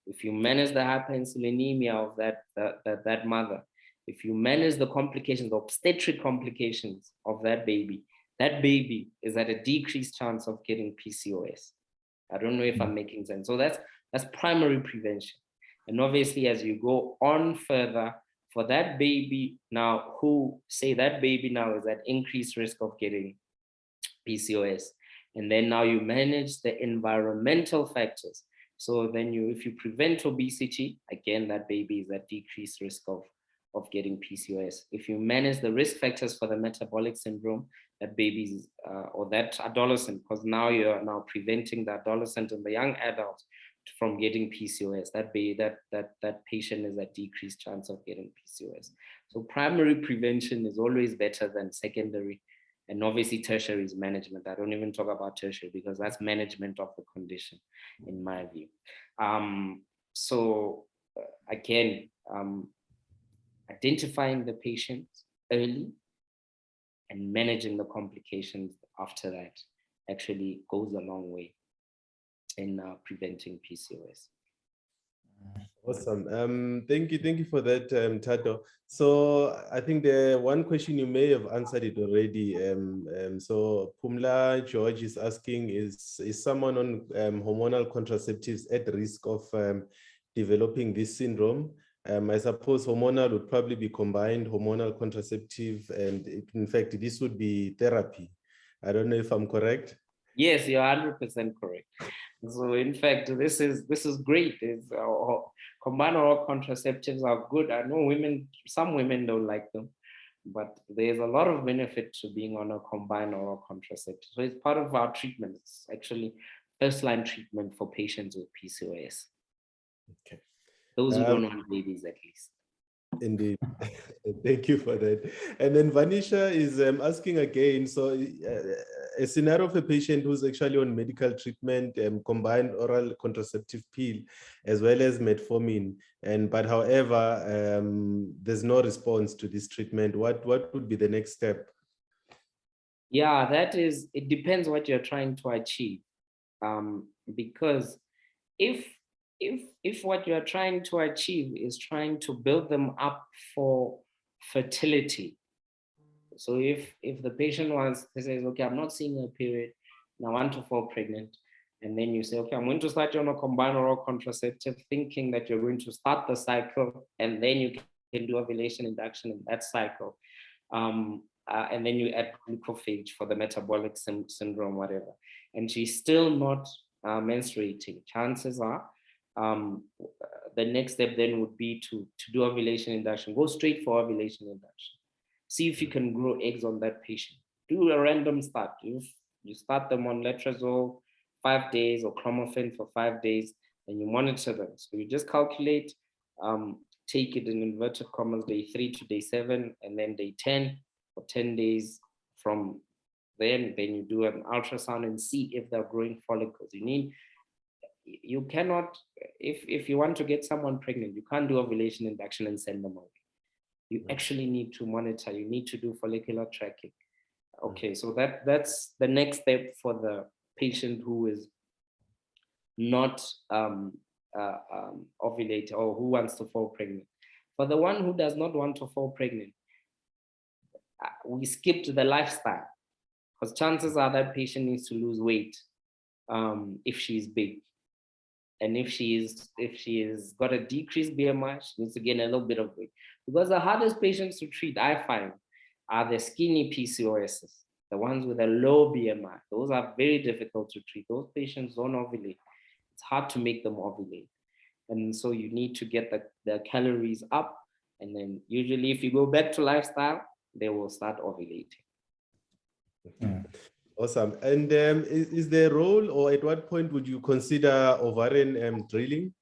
if you manage the hyperinsulinemia of that mother, if you manage the complications, the obstetric complications of that baby is at a decreased chance of getting PCOS. I don't know if I'm making sense. So that's primary prevention. And obviously, as you go on further, for that baby now, who say that baby now is at increased risk of getting PCOS, and then now you manage the environmental factors. So then if you prevent obesity, again, that baby is at decreased risk of getting PCOS. If you manage the risk factors for the metabolic syndrome, that baby's or that adolescent, because now you're now preventing the adolescent and the young adult from getting PCOS, that patient is at decreased chance of getting PCOS. So primary prevention is always better than secondary. And obviously tertiary is management. I don't even talk about tertiary because that's management of the condition, in my view. Again, identifying the patient early and managing the complications after that actually goes a long way in preventing PCOS. Awesome. Thank you for that, Tato. So I think the one question you may have answered it already. So Pumla George is asking, is someone on hormonal contraceptives at risk of developing this syndrome? I suppose hormonal would probably be combined hormonal contraceptive, and in fact, this would be therapy. I don't know if I'm correct. Yes, you're 100% correct. So in fact, this is great. Combined oral contraceptives are good. I know some women don't like them, but there's a lot of benefit to being on a combined oral contraceptive. So it's part of our treatment. It's actually first-line treatment for patients with PCOS. Okay. Those who don't want babies, at least. Indeed. Thank you for that. And then Vanisha is asking again, so a scenario of a patient who's actually on medical treatment, combined oral contraceptive pill, as well as metformin, but however, there's no response to this treatment. What would be the next step? Yeah, it depends what you're trying to achieve. Because if what you're trying to achieve is trying to build them up for fertility. So if the patient says, okay, I'm not seeing a period, and I want to fall pregnant, and then you say, okay, I'm going to start you on a combined oral contraceptive, thinking that you're going to start the cycle, and then you can do ovulation induction in that cycle. And then you add glucophage for the metabolic syndrome, whatever. And she's still not menstruating. Chances are the next step then would be to do ovulation induction. Go straight for ovulation induction. See if you can grow eggs on that patient. Do a random start. If you start them on letrozole 5 days or clomiphene for 5 days, and you monitor them. So you just calculate, take it in inverted commas, day 3 to day 7, and then day 10 for 10 days from then you do an ultrasound and see if they're growing follicles. You cannot, if you want to get someone pregnant, you can't do ovulation induction and send them away. You actually need to monitor, you need to do follicular tracking. Okay, so that's the next step for the patient who is not ovulate or who wants to fall pregnant. For the one who does not want to fall pregnant, we skipped the lifestyle, because chances are that patient needs to lose weight if she's big. And if she's got a decreased BMI, she needs to gain a little bit of weight. Because the hardest patients to treat, I find, are the skinny PCOSs, the ones with a low BMI. Those are very difficult to treat. Those patients don't ovulate. It's hard to make them ovulate. And so you need to get the calories up. And then usually if you go back to lifestyle, they will start ovulating. Awesome. And is there a role, or at what point would you consider ovarian drilling?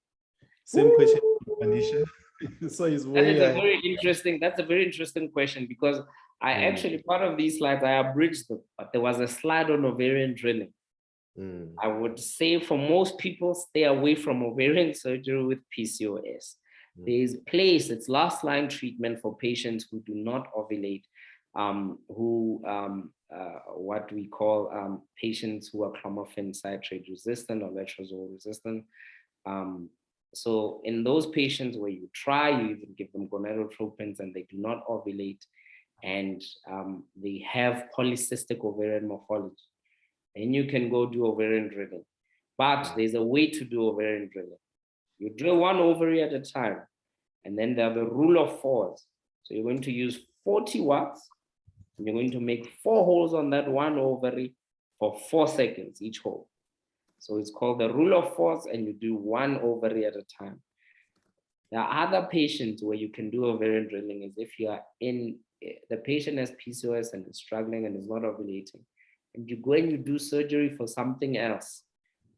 Same question, Anisha. So it's that's a very interesting question, because I actually, part of these slides, I abridged them, but there was a slide on ovarian drilling. I would say for most people, stay away from ovarian surgery with PCOS. There is place, it's last line treatment for patients who do not ovulate, what we call patients who are clomiphene citrate resistant or letrozole resistant. So in those patients where you try, you even give them gonadotropins and they do not ovulate, and they have polycystic ovarian morphology, then you can go do ovarian drilling. But there's a way to do ovarian drilling. You drill one ovary at a time, and then there's the rule of 4s. So you're going to use 40 watts, and you're going to make 4 holes on that one ovary for 4 seconds each hole. So it's called the rule of 4s, and you do 1 ovary at a time. There are other patients where you can do ovarian drilling, is if you are the patient has PCOS and is struggling and is not ovulating, and you go and you do surgery for something else.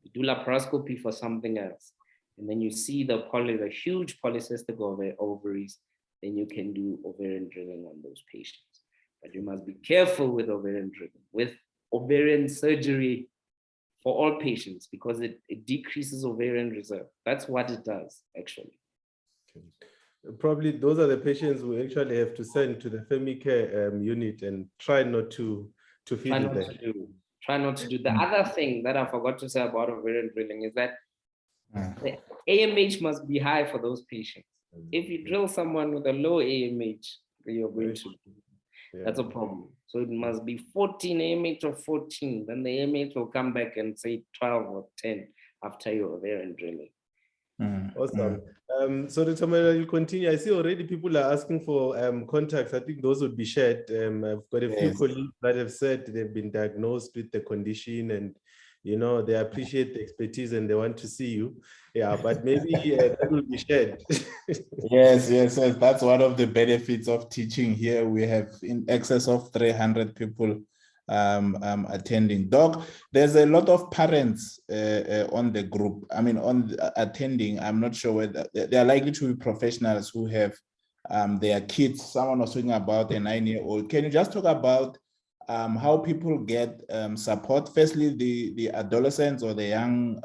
You do laparoscopy for something else, and then you see the huge polycystic ovaries, then you can do ovarian drilling on those patients. But you must be careful with ovarian drilling, with ovarian surgery for all patients, because it decreases ovarian reserve. That's what it does, actually. Okay. Probably those are the patients who actually have to send to the family care unit and try not to feed them. Try not to do. The other thing that I forgot to say about ovarian drilling is that the AMH must be high for those patients. If you drill someone with a low AMH, you're going to, that's a problem. So it must be 14 AMH or 14. Then the AMH will come back and say 12 or 10 after your ovarian drilling. Awesome. So Dr. Mela, you continue. I see already people are asking for contacts. I think those would be shared. I've got a few colleagues that have said they've been diagnosed with the condition, and they appreciate the expertise and they want to see you. Yeah, but maybe that will be shared. Yes. That's one of the benefits of teaching here. We have in excess of 300 people attending. Doc, there's a lot of parents on the group. I mean, attending. I'm not sure whether they are likely to be professionals who have their kids. Someone was talking about a 9-year-old. Can you just talk about how people get support? Firstly, the adolescents or the young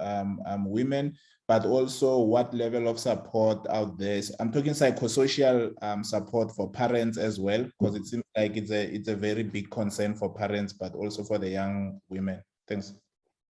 women, but also what level of support out there. I'm talking psychosocial support for parents as well, because it seems like it's a very big concern for parents, but also for the young women. Thanks.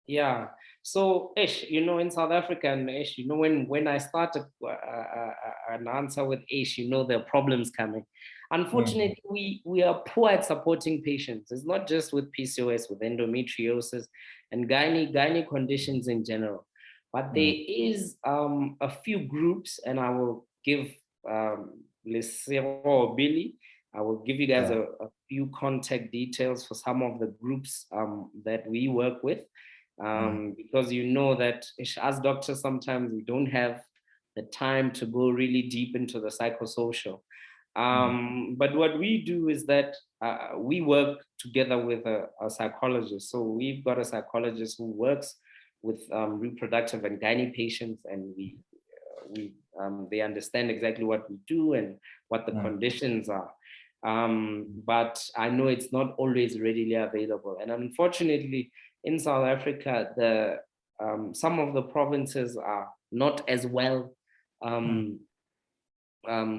Yeah. So, Ish, in South Africa, and Ish, when I start an answer with Ish, there are problems coming. Unfortunately, we are poor at supporting patients. It's not just with PCOS, with endometriosis and gynae conditions in general. But there is a few groups, and I will give Lesero or Billy, I will give you guys a few contact details for some of the groups that we work with. because you know that as doctors, sometimes we don't have the time to go really deep into the psychosocial. But what we do is that we work together with a psychologist. So we've got a psychologist who works with reproductive and gynae patients, and they understand exactly what we do and what the conditions are. But I know it's not always readily available. And unfortunately, in South Africa, some of the provinces are not as well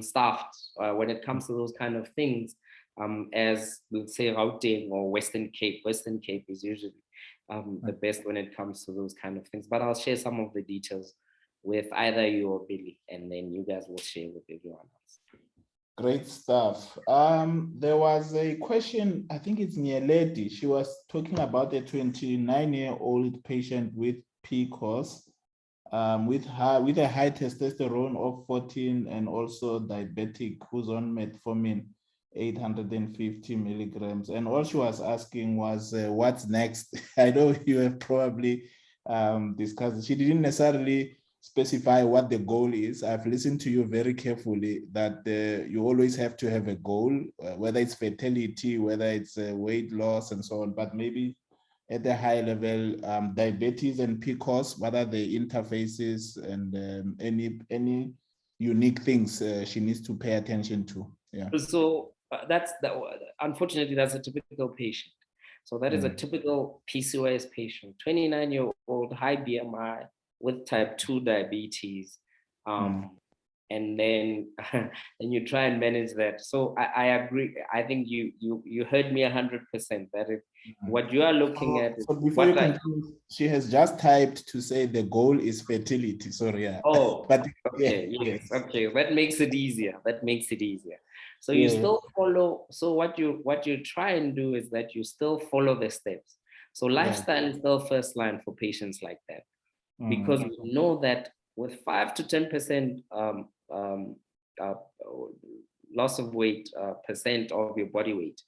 staffed when it comes to those kind of things as, let's say, Gauteng or Western Cape. Western Cape is usually the best when it comes to those kind of things. But I'll share some of the details with either you or Billy, and then you guys will share with everyone else. Great stuff. There was a question, I think it's Nyeledi. She was talking about a 29-year-old patient with PCOS, with a high testosterone of 14 and also diabetic, who's on metformin 850 milligrams. And all she was asking was, what's next? I know you have probably discussed. She didn't necessarily specify what the goal is. I've listened to you very carefully that you always have to have a goal, whether it's fertility, whether it's weight loss and so on, but maybe at the high level, diabetes and PCOS, what are the interfaces and any unique things she needs to pay attention to? Yeah. So unfortunately, that's a typical patient. So that is a typical PCOS patient, 29-year-old, high BMI, with type 2 diabetes, and then you try and manage that. So I agree. I think you heard me 100%. That is what you are looking at. So before you continue, she has just typed to say the goal is fertility. Sorry. Yeah. Oh, but okay, yes, okay. That makes it easier. So you still follow. So what you try and do is that you still follow the steps. So lifestyle is still first line for patients like that. Because we know that with 5 to 10% loss of weight, percent of your body weight,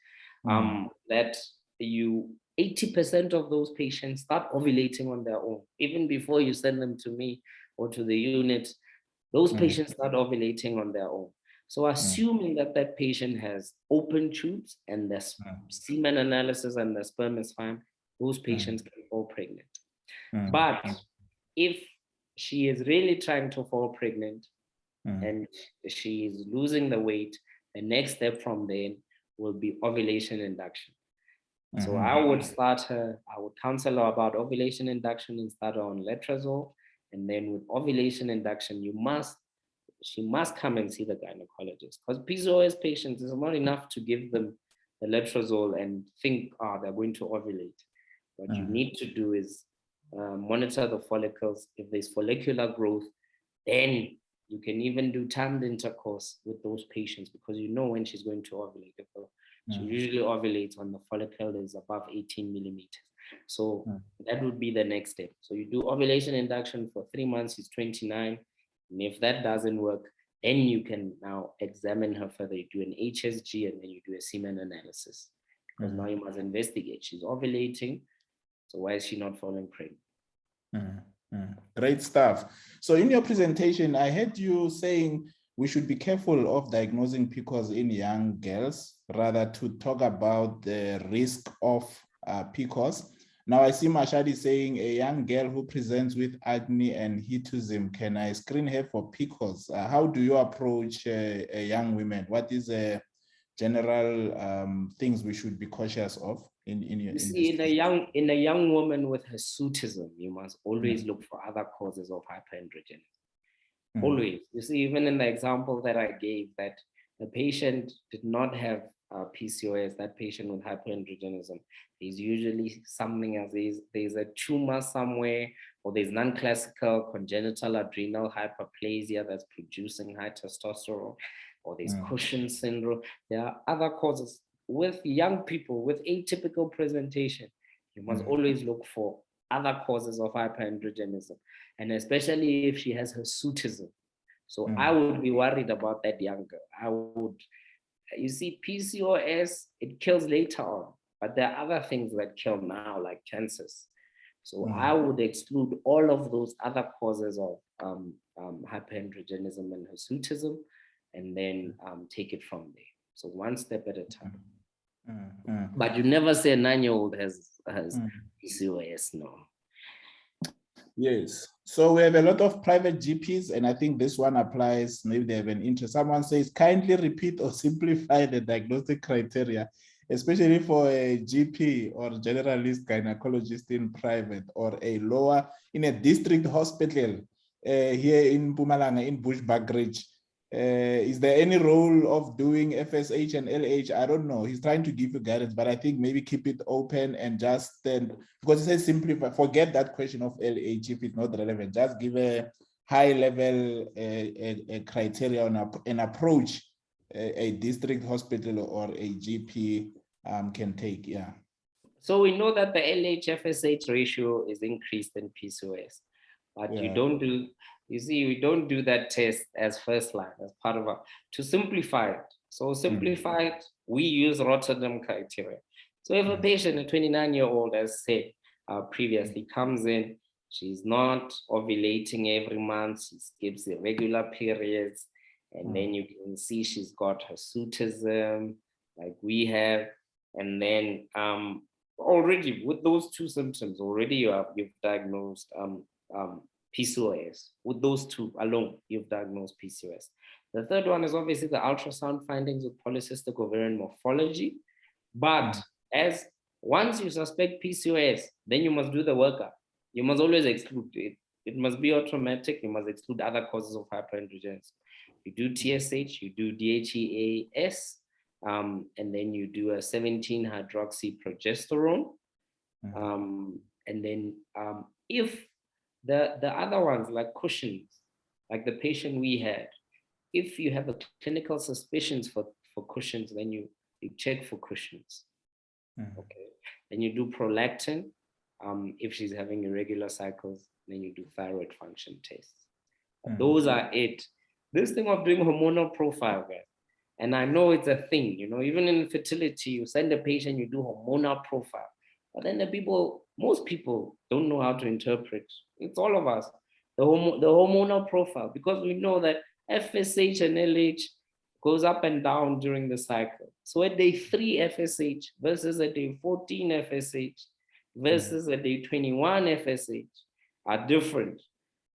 that 80% of those patients start ovulating on their own. Even before you send them to me or to the unit, those patients start ovulating on their own. So assuming that patient has open tubes and the semen analysis and the sperm is fine, those patients can fall pregnant. But if she is really trying to fall pregnant and she is losing the weight, the next step from then will be ovulation induction. So I would counsel her about ovulation induction and start her on letrozole. And then with ovulation induction, she must come and see the gynecologist, because PCOS patients, it's not enough to give them the letrozole and think, they're going to ovulate. What you need to do is monitor the follicles. If there's follicular growth, then you can even do timed intercourse with those patients, because you know when she's going to ovulate. She usually ovulates when the follicle is above 18 millimeters. So that would be the next step. So you do ovulation induction for 3 months, she's 29. And if that doesn't work, then you can now examine her further. You do an HSG and then you do a semen analysis. Because now you must investigate. She's ovulating. So why is she not falling pregnant? Great stuff. So in your presentation, I heard you saying we should be careful of diagnosing PCOS in young girls, rather to talk about the risk of PCOS. Now I see Mashadi saying a young girl who presents with acne and hirsutism, can I screen her for PCOS? How do you approach a young woman? What is a general things we should be cautious of in a young woman with hirsutism, you must always look for other causes of hyperandrogenism. Always. You see, even in the example that I gave, that the patient did not have PCOS, that patient with hyperandrogenism, there's usually something else. There's a tumor somewhere, or there's non-classical congenital adrenal hyperplasia that's producing high testosterone, or there's Cushing's syndrome. There are other causes. With young people with atypical presentation, you must always look for other causes of hyperandrogenism, and especially if she has hirsutism. So I would be worried about that young girl. You see, PCOS, it kills later on, but there are other things that kill now, like cancers. So I would exclude all of those other causes of hyperandrogenism and hirsutism, and then take it from there. So one step at a time. But you never say a 9-year-old has PCOS, no. Yes. So we have a lot of private GPs, and I think this one applies. Maybe they have an interest. Someone says, kindly repeat or simplify the diagnostic criteria, especially for a GP or generalist gynecologist in private, or a lower in a district hospital here in Mpumalanga, in Bushbuckridge. Is there any role of doing FSH and LH? I don't know. He's trying to give you guidance, but I think maybe keep it open and just because it says simplify, forget that question of LH if it's not relevant. Just give a high level a criteria on an approach a district hospital or a GP can take. Yeah. So we know that the LH-FSH ratio is increased in PCOS, but you don't do, you see, we don't do that test as first line, as part of to simplify it. So simplify it, we use Rotterdam criteria. So if a patient, a 29-year-old, as said previously, comes in, she's not ovulating every month, she skips irregular periods, and then you can see she's got hirsutism, like we have, and then already with those two symptoms, already you've diagnosed PCOS. With those two alone, you've diagnosed PCOS. The third one is obviously the ultrasound findings with polycystic ovarian morphology. But as once you suspect PCOS, then you must do the workup. You must always exclude it. It must be automatic. You must exclude other causes of hyperandrogenism. You do TSH, you do DHEAS, and then you do a 17-hydroxyprogesterone. And then if the other ones like Cushing's, like the patient we had, if you have a clinical suspicions for Cushing's, then you check for Cushing's. Okay. Then you do prolactin. If she's having irregular cycles, then you do thyroid function tests. Those are it. This thing of doing hormonal profile, guys, and I know it's a thing, you know, even in fertility, you send a patient, you do hormonal profile. But then most people don't know how to interpret. It's all of us. The hormonal profile, because we know that FSH and LH goes up and down during the cycle. So at day 3 FSH versus at day 14 FSH versus at day 21 FSH are different.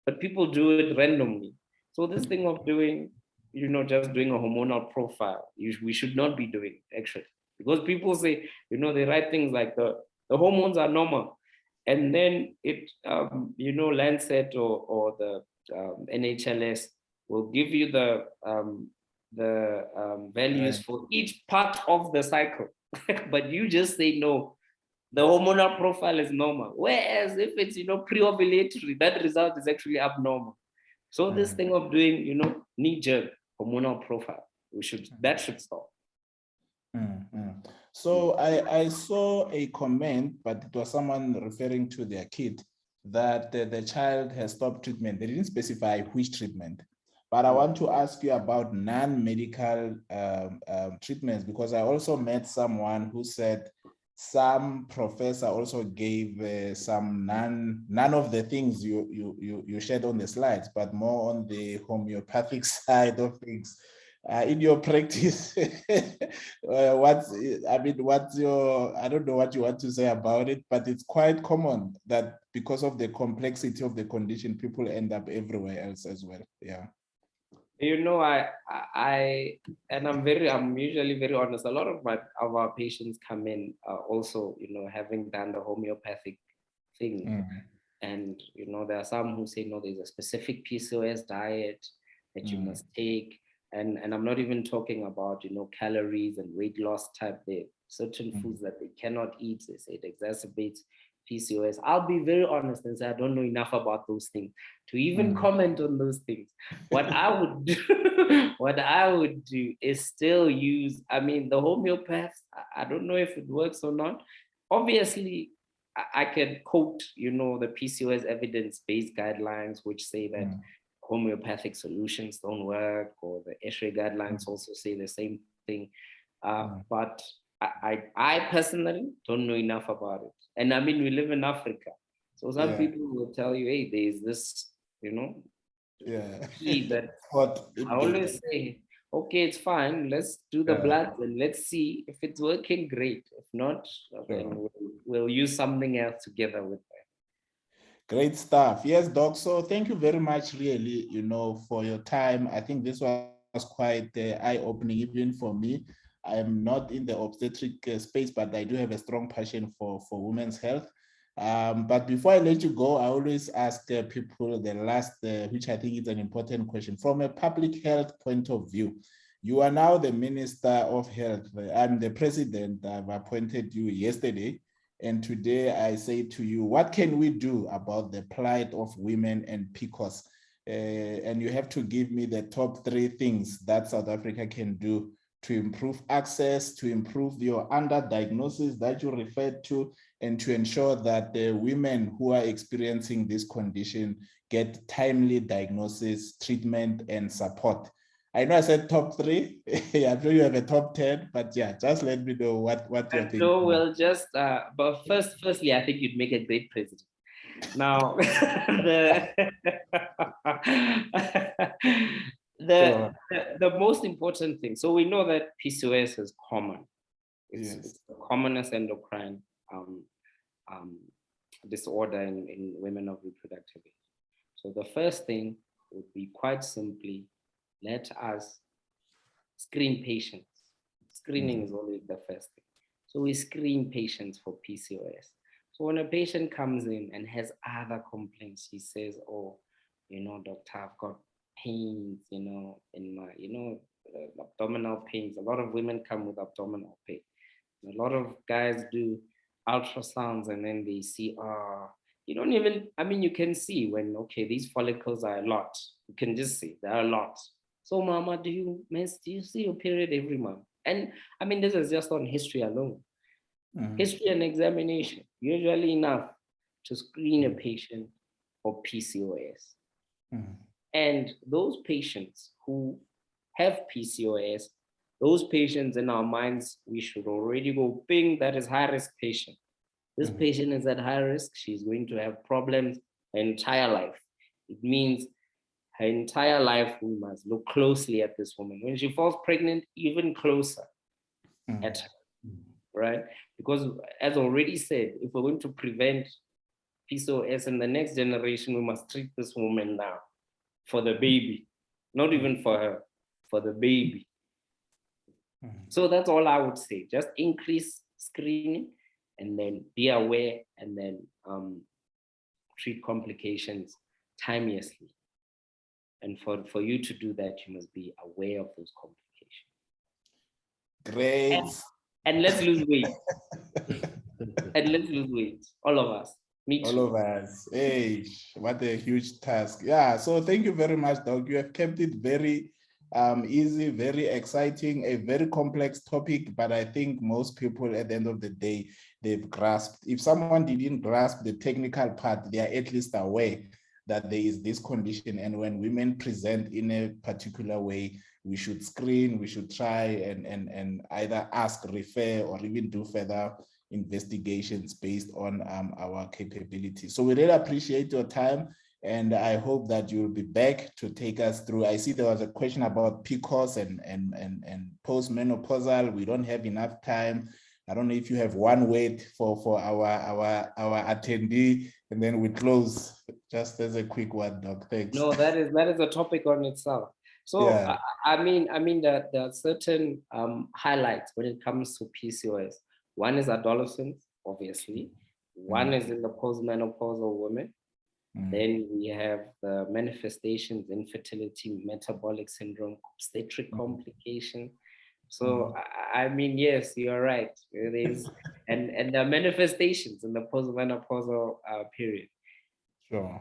But people do it randomly. So this thing of doing, you know, just doing a hormonal profile, we should not be doing actually. Because people say, you know, they write things like the hormones are normal. And then it, you know, Lancet or the NHLS will give you the values for each part of the cycle. But you just say, no, the hormonal profile is normal. Whereas if it's, you know, pre-ovulatory, that result is actually abnormal. So this thing of doing, you know, knee-jerk hormonal profile, that should stop. So I saw a comment, but it was someone referring to their kid, that the child has stopped treatment. They didn't specify which treatment. But I want to ask you about non-medical treatments, because I also met someone who said some professor also gave some none of the things you shared on the slides, but more on the homeopathic side of things. In your practice, what's your, I don't know what you want to say about it, but it's quite common that because of the complexity of the condition, people end up everywhere else as well. Yeah. You know, I'm usually very honest. A lot of our patients come in also, you know, having done the homeopathic thing. And, you know, there are some who say, no, there's a specific PCOS diet that you must take. And I'm not even talking about, you know, calories and weight loss type. There certain foods that they cannot eat. They say it exacerbates PCOS. I'll be very honest and say I don't know enough about those things to even comment on those things. What I would do is still use, I mean, the homeopaths, I don't know if it works or not. Obviously, I can quote, you know, the PCOS evidence-based guidelines, which say that homeopathic solutions don't work, or the ESHRE guidelines also say the same thing. But I personally don't know enough about it. And I mean, we live in Africa. So some people will tell you, hey, there's this, key that I always say, okay, it's fine. Let's do the blood and let's see if it's working, great. If not, then we'll use something else together with that. Great stuff. Yes, Doc. So thank you very much, really, for your time. I think this was quite eye-opening even for me. I'm not in the obstetric space, but I do have a strong passion for women's health. But before I let you go, I always ask people the last, which I think is an important question. From a public health point of view, you are now the Minister of Health. I'm the President. I've appointed you yesterday. And today I say to you, what can we do about the plight of women and PCOS? And you have to give me the top 3 things that South Africa can do to improve access, to improve your underdiagnosis that you referred to, and to ensure that the women who are experiencing this condition get timely diagnosis, treatment, and support. I know I said top 3. I'm sure you have a top 10, but yeah, just let me know what you're thinking. No, well, just, but firstly, I think you'd make a great president. Now, the most important thing, so we know that PCOS is common. It's the commonest endocrine disorder in women of reproductive age. So the first thing would be quite simply, let us screen patients. Screening is always the first thing. So we screen patients for PCOS. So when a patient comes in and has other complaints, he says, oh, doctor, I've got pains, in my, abdominal pains. A lot of women come with abdominal pain. A lot of guys do ultrasounds and then they see, you don't even, you can see when, okay, these follicles are a lot. You can just see they're a lot. So mama, do you see your period every month? And this is just on history alone. History and examination, usually enough to screen a patient for PCOS. And those patients who have PCOS, those patients in our minds, we should already go, bing, that is high-risk patient. This patient is at high risk. She's going to have problems her entire life. It means her entire life, we must look closely at this woman. When she falls pregnant, even closer at her, right? Because as already said, if we're going to prevent PCOS in the next generation, we must treat this woman now for the baby, not even for her, for the baby. So that's all I would say. Just increase screening and then be aware and then treat complications timeously. And for you to do that, you must be aware of those complications. Great. And let's lose weight. And let's lose weight, all of us. Me too. All of us. Hey, what a huge task. Yeah, so thank you very much, Doc. You have kept it very easy, very exciting, a very complex topic, but I think most people at the end of the day, they've grasped. If someone didn't grasp the technical part, they are at least aware that there is this condition, and when women present in a particular way, we should screen, we should try and either ask, refer, or even do further investigations based on our capabilities. So we really appreciate your time, and I hope that you'll be back to take us through. I see there was a question about PCOS and postmenopausal. We don't have enough time. I don't know if you have one word for our attendee, and then we close. Just as a quick one, Doc. Thanks. No, that is a topic on itself. So yeah. There are certain highlights when it comes to PCOS. One is adolescents, obviously. One is in the postmenopausal women. Then we have the manifestations, infertility, metabolic syndrome, obstetric complication. So yes, you're right. It is, and the manifestations in the postmenopausal period. Sure.